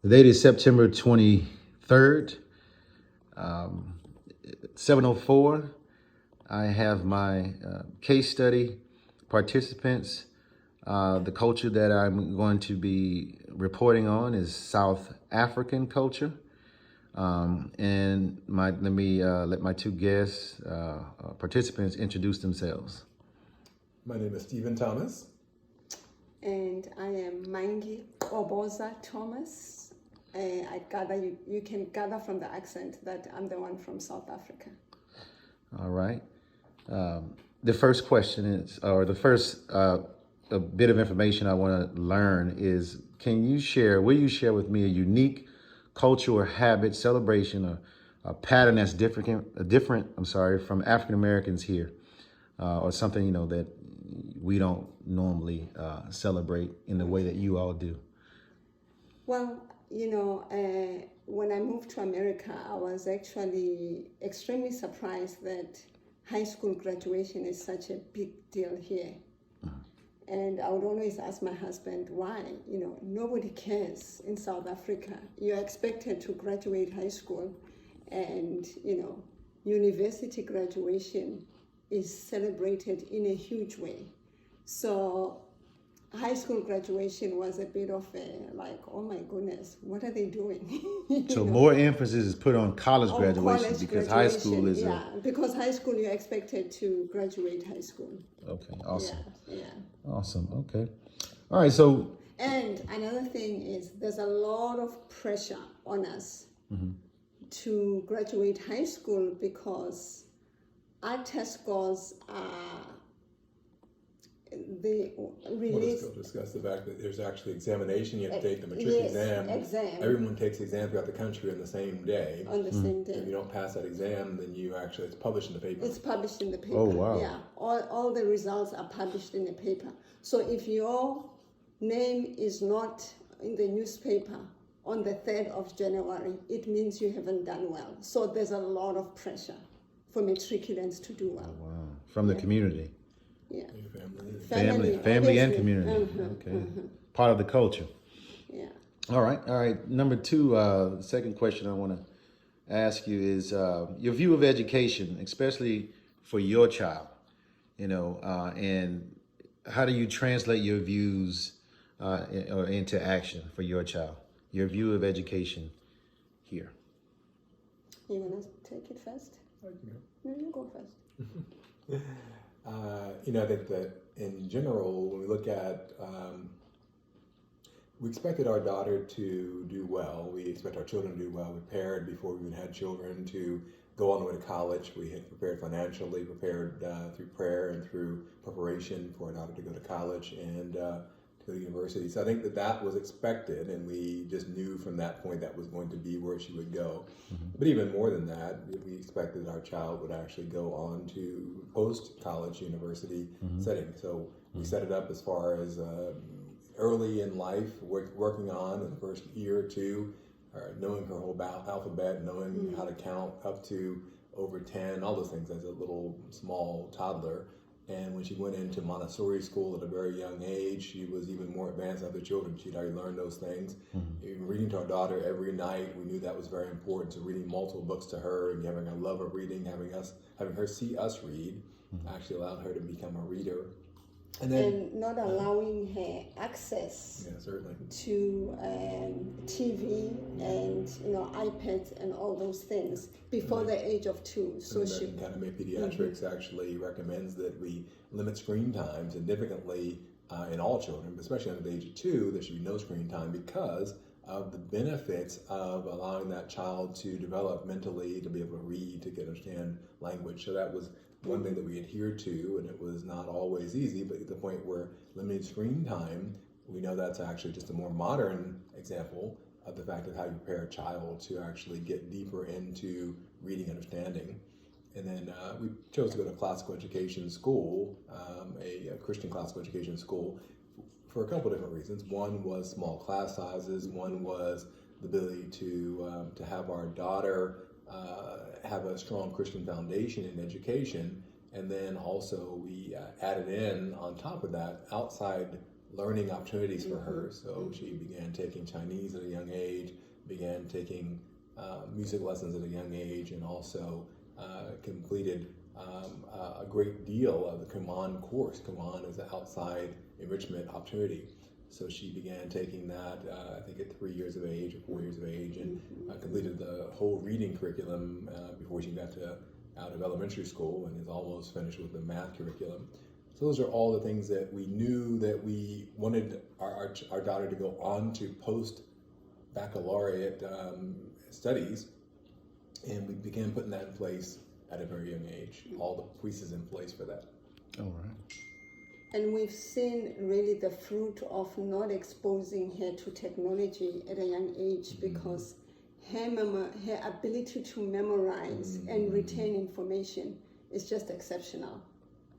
The date is September 23rd, 7:04. I have my case study participants. The culture that I'm going to be reporting on is South African culture. Let my two guests, participants, introduce themselves. My name is Stephen Thomas. And I am Mangi Oboza Thomas. I gather you can gather from the accent that I'm the one from South Africa. All right. The first question is, or the first a bit of information I want to learn is, will you share with me a unique culture or habit, celebration, or a pattern that's different, from African Americans here, or something, that we don't normally celebrate in the way that you all do? Well, when I moved to America, I was actually extremely surprised that high school graduation is such a big deal here. And I would always ask my husband why. Nobody cares in South Africa. You're expected to graduate high school, and university graduation is celebrated in a huge way. So high school graduation was a bit of oh my goodness, what are they doing? So more emphasis is put on college graduation because high school is because high school you're expected to graduate high school. Okay, awesome. Yeah. Awesome. Okay. All right. So. And another thing is there's a lot of pressure on us to graduate high school because our test scores are Let's discuss the fact that there's actually examination. You have to take the matric exam. Everyone takes exams throughout the country on the same day. On the same day. If you don't pass that exam, then it's published in the paper. It's published in the paper. Oh, wow. Yeah. All the results are published in the paper. So if your name is not in the newspaper on the 3rd of January, it means you haven't done well. So there's a lot of pressure for matriculants to do well. Oh, wow. From the community. Yeah. Family and community. Okay. Part of the culture. Yeah. All right. Number two, second question I want to ask you is your view of education, especially for your child, and how do you translate your views or into action for your child? Your view of education here. You want to take it first? I can go. No, you go first. I think that in general, when we look at, we expected our daughter to do well. We expect our children to do well. We prepared before we even had children to go on the way to college. We had prepared financially, prepared through prayer and through preparation for our daughter to go to college and to go to university. So I think that was expected, and we just knew from that point that was going to be where she would go. But even more than that, we expected our child would actually go on to post-college university setting. So we set it up as far as early in life, working on in the first year or two, knowing her whole alphabet, knowing how to count up to over 10, all those things as a little small toddler. And when she went into Montessori school at a very young age, she was even more advanced than other children. She'd already learned those things. Even reading to our daughter every night, we knew that was very important. So reading multiple books to her and having a love of reading, having her see us read, actually allowed her to become a reader. And not allowing her access to TV and iPads and all those things before the age of 2. So she Academy of Pediatrics actually recommends that we limit screen time significantly in all children, especially under the age of 2. There should be no screen time because of the benefits of allowing that child to develop mentally, to be able to read, to understand language. So that was one thing that we adhered to, and it was not always easy, but at the point where limited screen time, we know that's actually just a more modern example of the fact of how you prepare a child to actually get deeper into reading understanding. And then we chose to go to classical education school, a Christian classical education school, for a couple different reasons. One was small class sizes. One was the ability to have our daughter have a strong Christian foundation in education. And then also we added in on top of that outside learning opportunities for her. So she began taking Chinese at a young age, began taking music lessons at a young age, and also completed a great deal of the Kumon course. Kumon is an outside enrichment opportunity. So she began taking that, I think at 3 years of age or 4 years of age, and completed the whole reading curriculum before she got out of elementary school, and is almost finished with the math curriculum. So those are all the things that we knew that we wanted our daughter to go on to post-baccalaureate studies, and we began putting that in place at a very young age. All the pieces in place for that. All right. And we've seen really the fruit of not exposing her to technology at a young age, because her ability to memorize and retain information is just exceptional,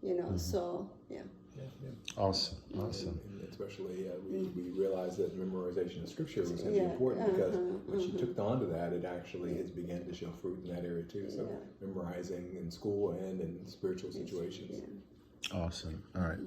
you know. So yeah. Awesome. And especially we realized that memorization of scripture was going to be important, because when she took on to that, it actually has begun to show fruit in that area too. So memorizing in school and in spiritual situations. Awesome. All right.